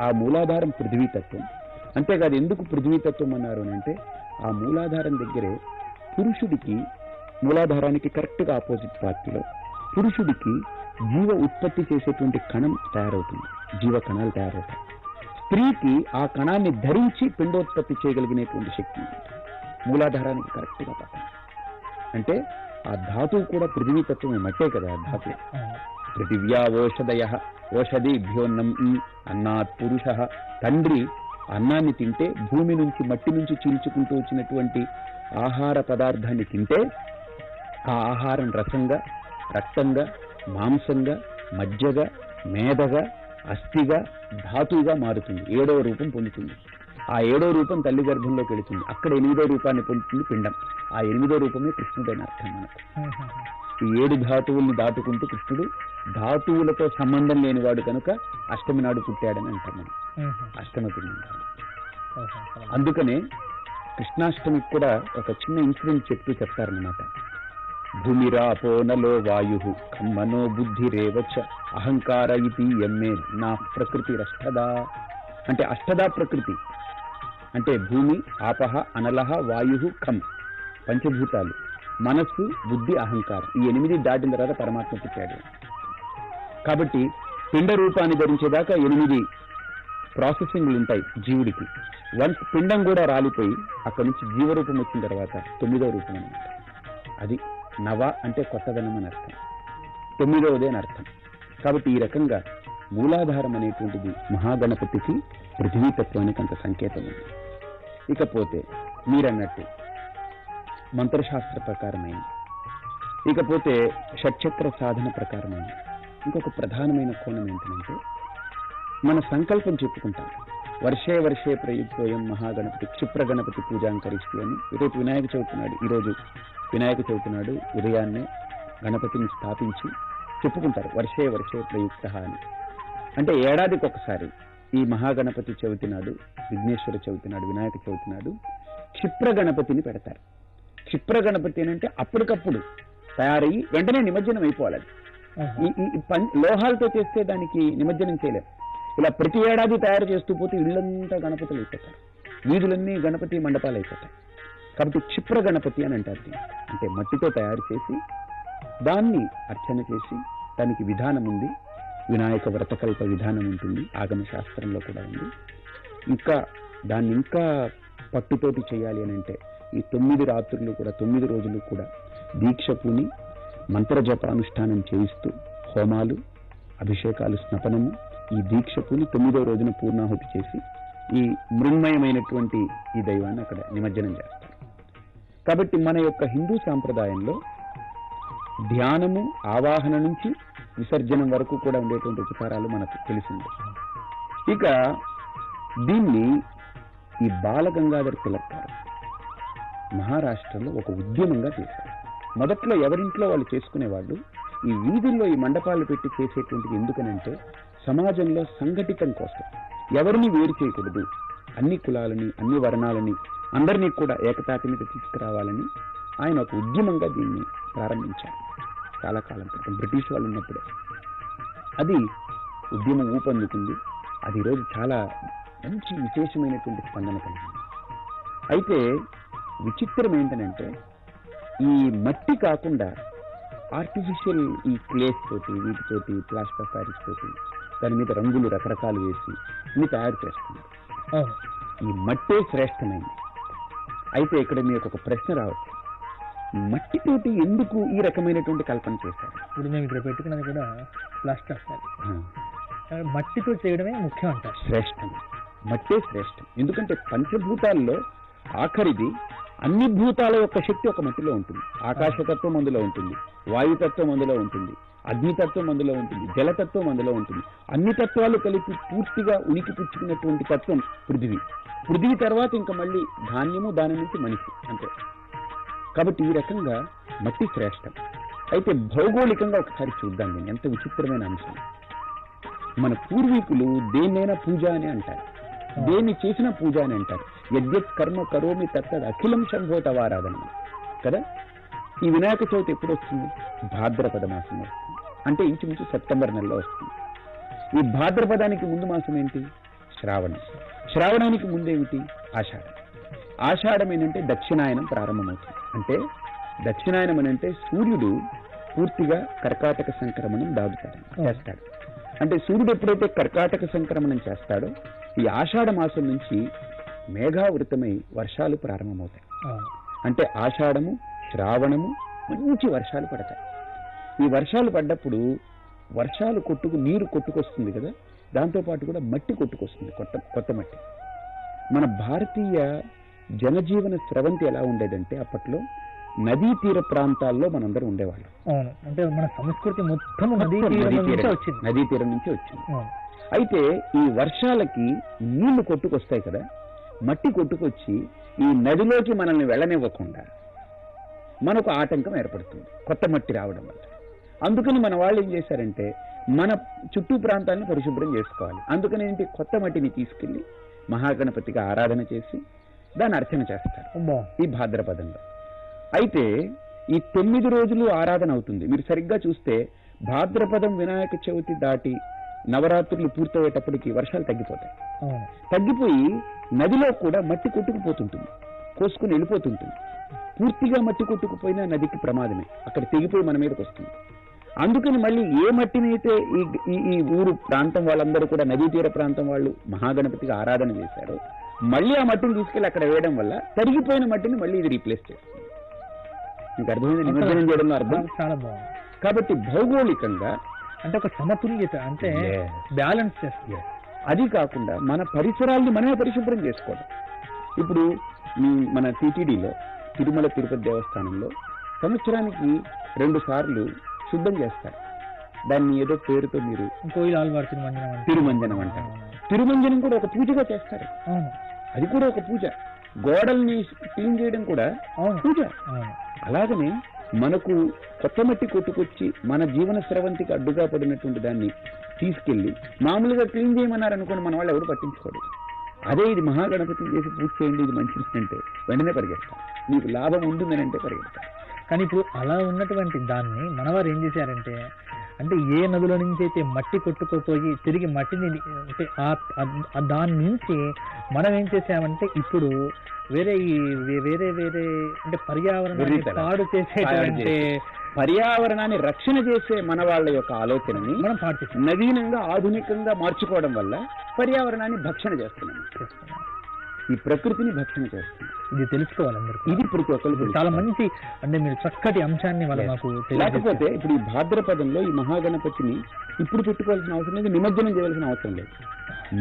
ఆ మూలాధారం పృథ్వీతత్వం. అంతేకాదు ఎందుకు పృథ్వీతత్వం అన్నారు అంటే ఆ మూలాధారం దగ్గరే పురుషుడికి, మూలాధారానికి కరెక్ట్గా ఆపోజిట్ పార్టీలో పురుషుడికి జీవ ఉత్పత్తి చేసేటువంటి కణం తయారవుతుంది, జీవ కణాలు తయారవుతాయి. స్త్రీకి ఆ కణాన్ని ధరించి పిండోత్పత్తి చేయగలిగినటువంటి శక్తి మూలాధారానికి కరెక్ట్గా పక్కన. అంటే ఆ ధాతువు కూడా పృథ్వీతత్వమే, మట్టే కదా ఆ ధాతువు. పృథివ్యా ఓషధయ ఓషధిభ్యోన్నం అన్నాత్ పురుష. తండ్రి అన్నాన్ని తింటే, భూమి నుంచి మట్టి నుంచి చీల్చుకుంటూ వచ్చినటువంటి ఆహార పదార్థాన్ని తింటే ఆ ఆహారం రసంగా, రక్తంగా, మాంసంగా, మజ్జగా, మేదగా, అస్థిగా, ధాతువుగా మారుతుంది. 7వ రూపం పొందుతుంది. ఆ 7వ రూపం తల్లి గర్భంలోకి వెళుతుంది. అక్కడ 8వ రూపాన్ని పొందుతుంది పిండం. ఆ 8వ రూపమే కృష్ణుడైన అర్థం మనకు. ఈ 7 ధాతువుల్ని దాటుకుంటూ కృష్ణుడు ధాతువులతో సంబంధం లేనివాడు కనుక అష్టమి నాడు పుట్టాడని అంటాం మనం, అష్టమ పిండం. అందుకనే కృష్ణాష్టమికి కూడా ఒక చిన్న ఇన్సిడెంట్ చెప్తారనమాట. భూమిరాపో నలో వాయు ఖమ్మనో బుద్ధిరేవచ అహంకార ఇది ఎమ్మే నా ప్రకృతి అష్టదా. అంటే అష్టదా ప్రకృతి అంటే భూమి, ఆపహ, అనలహ, వాయు, ఖం, పంచభూతాలు, మనస్సు, బుద్ధి, అహంకారం. ఈ 8 దాటిన తర్వాత పరమాత్మ పుట్టాడు. కాబట్టి పిండ రూపాన్ని ధరించేదాకా 8 ప్రాసెసింగ్లు ఉంటాయి జీవుడికి. వన్స్ పిండం కూడా రాలిపోయి అక్కడి నుంచి జీవరూపం వచ్చిన తర్వాత 9వ రూపం అనమాట. అది నవ అంటే కొత్తదనం అని అర్థం, 9వది అని అర్థం. కాబట్టి ఈ రకంగా మూలాధారం అనేటువంటిది మహాగణపతికి, పృథ్వీతత్వానికి అంత సంకేతం ఉంది. ఇకపోతే మీరన్నట్టు మంత్రశాస్త్ర ప్రకారమైంది, ఇకపోతే షట్చక్ర సాధన ప్రకారమైంది. ఇంకొక ప్రధానమైన కోణం ఏంటంటే మన సంకల్పం చెప్పుకుంటాం. వర్షే వర్షే ప్రయుక్తోయం మహాగణపతి క్షిప్ర గణపతి పూజాంకరిస్తూ అని. ఈరోజు వినాయక చవితి నాడు, ఈరోజు వినాయక చవితి నాడు ఉదయాన్నే గణపతిని స్థాపించి చెప్పుకుంటారు వర్షే వర్షే ప్రయుక్త అని. అంటే ఏడాదికి ఒకసారి ఈ మహాగణపతి చవితి నాడు, విఘ్నేశ్వర చవితి నాడు, వినాయక చవితి నాడు క్షిప్ర గణపతిని పెడతారు. క్షిప్ర గణపతి అంటే అప్పటికప్పుడు తయారయ్యి వెంటనే నిమజ్జనం అయిపోవాలి. లోహాలతో చేస్తే దానికి నిమజ్జనం చేయలేం. ఇలా ప్రతి ఏడాది తయారు చేస్తూ పోతే ఇళ్ళంతా గణపతులు అయిపోతారు, వీధులన్నీ గణపతి మండపాలు అయిపోతాయి. కాబట్టి క్షిప్ర గణపతి అని అంటారు. అంటే మట్టితో తయారు చేసి దాన్ని అర్చన చేసి, దానికి విధానం ఉంది, వినాయక వ్రతకల్ప విధానం ఉంటుంది, ఆగమ శాస్త్రంలో కూడా ఉంది. ఇంకా దాన్ని ఇంకా పట్టుతోటి చేయాలి అని అంటే ఈ 9 రాత్రులు కూడా, 9 రోజులు కూడా దీక్ష పూని మంత్రజపానుష్ఠానం చేయిస్తూ హోమాలు, అభిషేకాలు, స్నపనము, ఈ దీక్ష పూని 9వ రోజున పూర్ణాహుతి చేసి ఈ మృన్మయమైనటువంటి ఈ దైవాన్ని అక్కడ నిమజ్జనం చేస్తారు. కాబట్టి మన యొక్క హిందూ సాంప్రదాయంలో ధ్యానము, ఆవాహన నుంచి విసర్జనం వరకు కూడా ఉండేటువంటి ఉపచారాలు మనకు తెలిసింది. ఇక దీన్ని ఈ బాలగంగాధర్ తిలక్ గారు మహారాష్ట్రలో ఒక ఉద్యమంగా చేశారు. మొదట్లో ఎవరింట్లో వాళ్ళు చేసుకునేవాళ్ళు. ఈ వీధుల్లో ఈ మండపాలు పెట్టి చేసేటువంటిది ఎందుకనంటే సమాజంలో సంఘటితం కోసం, ఎవరిని వేరు చేయకూడదు, అన్ని కులాలని, అన్ని వర్ణాలని, అందరినీ కూడా ఏకతాటి మీద తీసుకురావాలని ఆయన ఒక ఉద్యమంగా దీన్ని ప్రారంభించారు. చాలా కాలం క్రితం బ్రిటిష్ వాళ్ళు ఉన్నప్పుడే అది ఉద్యమం ఊపందుకుంది. అది ఈరోజు చాలా మంచి విశేషమైనటువంటి స్పందన కలిగింది. అయితే విచిత్రం ఏంటనంటే ఈ మట్టి కాకుండా ఆర్టిఫిషియల్ ఈ క్లేస్ తోటి, వీటితోటి, ప్లాస్టర్ ఆఫ్ ప్యారిస్ తోటి దాని మీద రంగులు రకరకాలు వేసి ఇవి తయారు చేస్తున్నారు. ఈ మట్టే శ్రేష్టమైంది. అయితే ఇక్కడ మీకు ఒక ప్రశ్న రావచ్చు, మట్టితోటి ఎందుకు ఈ రకమైనటువంటి కల్పన చేశారు? ఇప్పుడు మేము ఇక్కడ పెట్టుకున్నది కూడా ప్లాస్టర్ ఆఫ్ ప్యారిస్, మట్టితో చేయడమే ముఖ్యం అంటారు. శ్రేష్టం, మట్టే శ్రేష్టం. ఎందుకంటే పంచభూతాల్లో ఆఖరిది, అన్ని భూతాల యొక్క శక్తి ఒక మట్టిలో ఉంటుంది. ఆకాశతత్వం అందులో ఉంటుంది, వాయుతత్వం అందులో ఉంటుంది, అగ్నితత్వం అందులో ఉంటుంది, జలతత్వం అందులో ఉంటుంది. అన్ని తత్వాలు కలిపి పూర్తిగా ఉనికి పుచ్చుకున్నటువంటి తత్వం పృథివీ. పృథివీ తర్వాత ఇంకా మళ్ళీ ధాన్యము, దాని నుంచి మనిషి, అంతే. కాబట్టి ఈ రకంగా మట్టి శ్రేష్టం. అయితే భౌగోళికంగా ఒకసారి చూద్దాం దీన్ని, ఎంత విచిత్రమైన అంశం. మన పూర్వీకులు దేన్నైనా పూజ అని అంటారు, దేన్ని చేసినా పూజ అని అంటారు. యద్యత్ కర్మ కరోమి తత్తద్ అఖిలం శంభో తవారాధన కదా. ఈ వినాయక చవితి ఎప్పుడు వస్తుంది? భాద్రపద మాసం వస్తుంది. అంటే ఇంచుమించు సెప్టెంబర్ నెలలో వస్తుంది. ఈ భాద్రపదానికి ముందు మాసం ఏంటి? శ్రావణం. శ్రావణానికి ముందేమిటి? ఆషాఢం. ఆషాఢం ఏంటంటే దక్షిణాయనం ప్రారంభమవుతుంది. అంటే దక్షిణాయనం అని అంటే సూర్యుడు పూర్తిగా కర్కాటక సంక్రమణం చేస్తాడు. అంటే సూర్యుడు ఎప్పుడైతే కర్కాటక సంక్రమణం చేస్తాడో ఈ ఆషాఢ మాసం నుంచి మేఘావృతమై వర్షాలు ప్రారంభమవుతాయి. అంటే ఆషాఢము, శ్రావణము మంచి వర్షాలు పడతాయి. ఈ వర్షాలు పడ్డప్పుడు వర్షాలు నీరు కొట్టుకొస్తుంది కదా, దాంతోపాటు కూడా మట్టి కొట్టుకొస్తుంది, కొత్త మట్టి. మన భారతీయ జనజీవన స్రవంతి ఎలా ఉండేదంటే అప్పట్లో నదీ తీర ప్రాంతాల్లో మనందరం ఉండేవాళ్ళం. అంటే మన సంస్కృతి మొత్తం నదీ తీరం నుంచి వచ్చింది. అయితే ఈ వర్షాలకి నీళ్లు కొట్టుకొస్తాయి కదా, మట్టి కొట్టుకొచ్చి ఈ నదిలోకి మనల్ని వెళ్ళనివ్వకుండా మనకు ఆటంకం ఏర్పడుతుంది కొత్త మట్టి రావడం వల్ల. అందుకని మన వాళ్ళు ఏం చేశారంటే మన చుట్టూ ప్రాంతాలను పరిశుభ్రం చేసుకోవాలి. అందుకని ఏంటి, కొత్త మట్టిని తీసుకెళ్లి మహాగణపతిగా ఆరాధన చేసి దాన్ని అర్చన చేస్తారు ఈ భాద్రపదంలో. అయితే ఈ 9 రోజులు ఆరాధన అవుతుంది. మీరు సరిగ్గా చూస్తే భాద్రపదం వినాయక చవితి దాటి నవరాత్రులు పూర్తయ్యేటప్పటికి వర్షాలు తగ్గిపోతాయి. తగ్గిపోయి నదిలో కూడా మట్టి కొట్టుకుపోతుంటుంది, కోసుకుని వెళ్ళిపోతుంటుంది. పూర్తిగా మట్టి కొట్టుకుపోయినా నదికి ప్రమాదమే, అక్కడ తెగిపోయి మన మీదకి వస్తుంది. అందుకని మళ్ళీ ఏ మట్టిని అయితే ఈ ఊరు ప్రాంతం వాళ్ళందరూ కూడా నదీ తీర ప్రాంతం వాళ్ళు మహాగణపతిగా ఆరాధన చేశారో మళ్ళీ ఆ మట్టిని తీసుకెళ్లి అక్కడ వేయడం వల్ల తరిగిపోయిన మట్టిని మళ్ళీ ఇది రీప్లేస్ చేస్తుంది. మీకు అర్థమైంది నిమజ్జనం చేయడంలో అర్థం? చాలా బాగుంది. కాబట్టి భౌగోళికంగా అంటే ఒక సమతుల్యత, అంటే బ్యాలెన్స్ చేస్తుంది. అది కాకుండా మన పరిసరాల్ని మనమే పరిశుభ్రం చేసుకోవడం. ఇప్పుడు మన టీటీడీలో తిరుమల తిరుపతి దేవస్థానంలో సంవత్సరానికి 2 సార్లు శుద్ధం చేస్తారు. దాన్ని ఏదో పేరుతో మీరు తిరుమంజనం అంటారు. తిరుమంజనం కూడా ఒక పూజగా చేస్తారు. అది కూడా ఒక పూజ. గోడల్ని క్లీన్ చేయడం కూడా పూజ. అలాగనే మనకు కొత్త మట్టి కొట్టుకొచ్చి మన జీవన స్రవంతికి అడ్డుగా పడినటువంటి దాన్ని తీసుకెళ్లి మామూలుగా క్లీన్ చేయమన్నారు అనుకోండి, మన వాళ్ళు ఎవరు పట్టించుకోరు. అదే ఇది మహాగణపతిని చేసి పూజ చేయండి, ఇది మంచిది అంటే వెంటనే పరిగెడతాం. మీకు లాభం ఉంటుందని అంటే పరిగెడతాం. కానీ ఇప్పుడు అలా ఉన్నటువంటి దాన్ని మనవారు ఏం చేశారంటే, అంటే ఏ నదుల నుంచి అయితే మట్టి కొట్టుకుపోయి తిరిగి మట్టిని అంటే దాని నుంచి మనం ఏం చేసామంటే ఇప్పుడు వేరే అంటే పర్యావరణాన్ని పాడు చేసేటువంటి, పర్యావరణాన్ని రక్షణ చేసే మన వాళ్ళ యొక్క ఆలోచనని మనం నవీనంగా ఆధునికంగా మార్చుకోవడం వల్ల పర్యావరణాన్ని భక్షణ చేస్తున్నాం. ఈ ప్రకృతిని భక్షణ చేస్తుంది. ఇది తెలుసుకోవాలి అందరూ. ఇది ప్రతి ఒక్కరు చాలా మంచి, అంటే మీరు చక్కటి అంశాన్ని వల్ల నాకు. లేకపోతే ఇప్పుడు ఈ భాద్రపదంలో ఈ మహాగణపతిని ఇప్పుడు పెట్టుకోవాల్సిన అవసరం లేదు, నిమజ్జనం చేయాల్సిన అవసరం లేదు.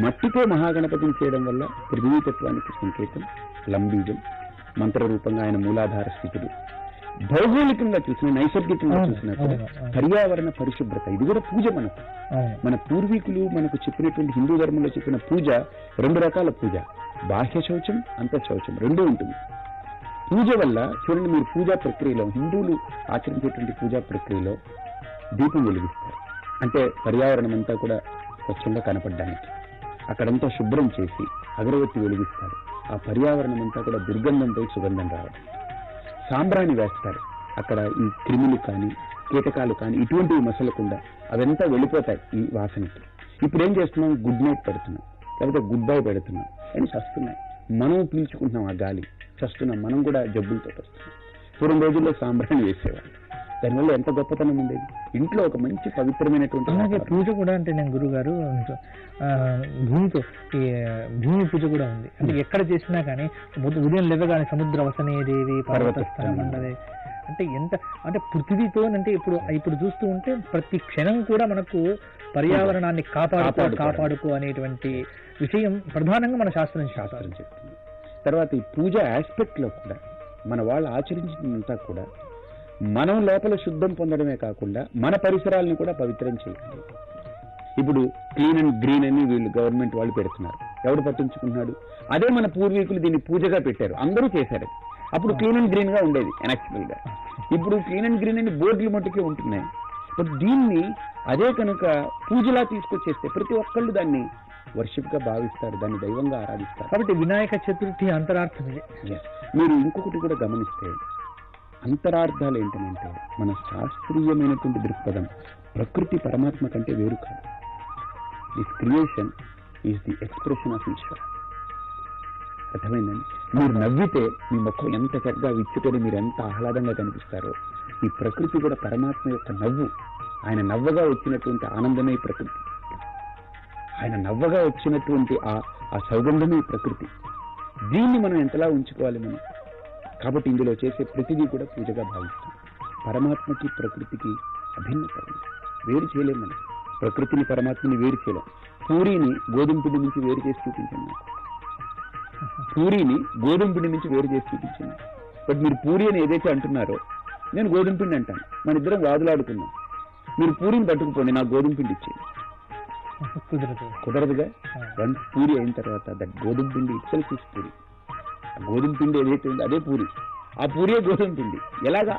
మట్టితో మహాగణపతిని చేయడం వల్ల పృథ్వీతత్వానికి సంకేతం, లంబీజం, మంత్రరూపంగా ఆయన మూలాధార స్థితులు. భౌగోళికంగా చూసిన, నైసర్గికంగా చూసినా కూడా పర్యావరణ పరిశుభ్రత, ఇది కూడా పూజ. మన పూర్వీకులు మనకు చెప్పినటువంటి హిందూ ధర్మంలో చెప్పిన పూజ 2 రకాల పూజ, బాహ్య శౌచం, అంతఃశౌచం 2 ఉంటుంది. పూజ వల్ల చూడండి, మీరు పూజా ప్రక్రియలో హిందువులు ఆచరించేటువంటి పూజా ప్రక్రియలో దీపం వెలిగిస్తారు. అంటే పర్యావరణం అంతా కూడా స్వచ్ఛంగా కనపడడానికి అక్కడంతా శుభ్రం చేసి అగరవత్తి వెలిగిస్తారు. ఆ పర్యావరణం అంతా కూడా దుర్గంధంపై సుగంధం రావడం. సాంబ్రాణి వేస్తారు, అక్కడ ఈ క్రిములు కానీ కీటకాలు కానీ ఇటువంటివి మసలకుండా అవంతా వెళ్ళిపోతాయి ఈ వాసనకి. ఇప్పుడు ఏం చేస్తున్నాం, గుడ్ నైట్ పెడుతున్నాం, లేకపోతే గుడ్ బై పెడుతున్నాం అని చస్తున్నాయి. మనం పీల్చుకుంటున్నాం ఆ గాలి, చస్తున్నాం. మనం కూడా జబ్బులతో వస్తున్నాం. పూర్వం రోజుల్లో సాంబ్రాణి వేసేవాళ్ళు, దానివల్ల ఎంత గొప్పతనం ఉండేది. ఇంట్లో ఒక మంచి పవిత్రమైనటువంటి పూజ కూడా. అంటే నేను గురుగారు భూమితో ఈ భూమి పూజ కూడా ఉంది. అంటే ఎక్కడ చేసినా కానీ ఉదయం లేవగానే సముద్ర వసనేదేవి పర్వతస్థానం అన్నది, అంటే ఎంత అంటే పృథివీతో, అంటే ఇప్పుడు చూస్తూ ఉంటే ప్రతి క్షణం కూడా మనకు పర్యావరణాన్ని కాపాడుకో అనేటువంటి విషయం ప్రధానంగా మన శాస్త్రం చెప్తుంది. తర్వాత ఈ పూజ ఆస్పెక్ట్ లో కూడా మన వాళ్ళు ఆచరించినంతా కూడా మనం లోపల శుద్ధం పొందడమే కాకుండా మన పరిసరాలను కూడా పవిత్రం చేయాలి. ఇప్పుడు క్లీన్ అండ్ గ్రీన్ అని వీళ్ళు గవర్నమెంట్ వాళ్ళు పెడుతున్నారు, ఎవడు పట్టించుకుంటున్నాడు? అదే మన పూర్వీకులు దీన్ని పూజగా పెట్టారు, అందరూ చేశారు. అప్పుడు క్లీన్ అండ్ గ్రీన్ గా ఉండేది యాక్చువల్ గా. ఇప్పుడు క్లీన్ అండ్ గ్రీన్ అని బోర్డులు మట్టుకే ఉంటున్నాయి. బట్ దీన్ని అదే కనుక పూజలా తీసుకొచ్చేస్తే ప్రతి ఒక్కళ్ళు దాన్ని వర్షిప్ గా భావిస్తారు, దాన్ని దైవంగా ఆరాధిస్తారు. కాబట్టి వినాయక చతుర్థి అంతరార్థం ఇదే. మీరు ఇంకొకటి కూడా గమనిస్తే అంతరార్థాలు ఏంటంటే, మన శాస్త్రీయమైనటువంటి దృక్పథం ప్రకృతి పరమాత్మ కంటే వేరు కాదు. This creation is the expression of Ishwara. అర్థమైందండి? మీరు నవ్వితే మీ ముఖం ఎంత చక్కగా విచ్చుకొని మీరు ఎంత ఆహ్లాదంగా కనిపిస్తారో, ఈ ప్రకృతి కూడా పరమాత్మ యొక్క నవ్వు. ఆయన నవ్వగా వచ్చినటువంటి ఆనందమే ప్రకృతి, ఆయన నవ్వగా వచ్చినటువంటి ఆ సౌగంధమే ప్రకృతి. దీన్ని మనం ఎంతలా ఉంచుకోవాలి మనం. కాబట్టి ఇందులో చేసే ప్రతిదీ కూడా పూజగా భావిస్తాం. పరమాత్మకి ప్రకృతికి అభిన్నత ఉంది, వేరు చేయలేం మనం. ప్రకృతిని పరమాత్మని వేరు చేయలేం. పూరీని గోధుమ పిండి నుంచి వేరు చేసి చూపించండి నాకు. పూరీని గోధుమ పిండి నుంచి వేరు చేసి చూపించండి. బట్ మీరు పూరి అని ఏదైతే అంటున్నారో నేను గోధుమ పిండి అంటాను. మన ఇద్దరం వాదులాడుకున్నాం. మీరు పూరిని పట్టుకుపోండి, నాకు గోధుమ పిండి ఇచ్చేయండి. కుదరదుగా. వన్స్ పూరి అయిన తర్వాత దట్ గోధుమ పిండి ఇట్ సెల్ఫ్ ఇస్ పూరి. గోధుమ పిండి ఏదైతే ఉందో అదే పూరి, ఆ పూరియే గోధుమ పిండి. ఎలాగా?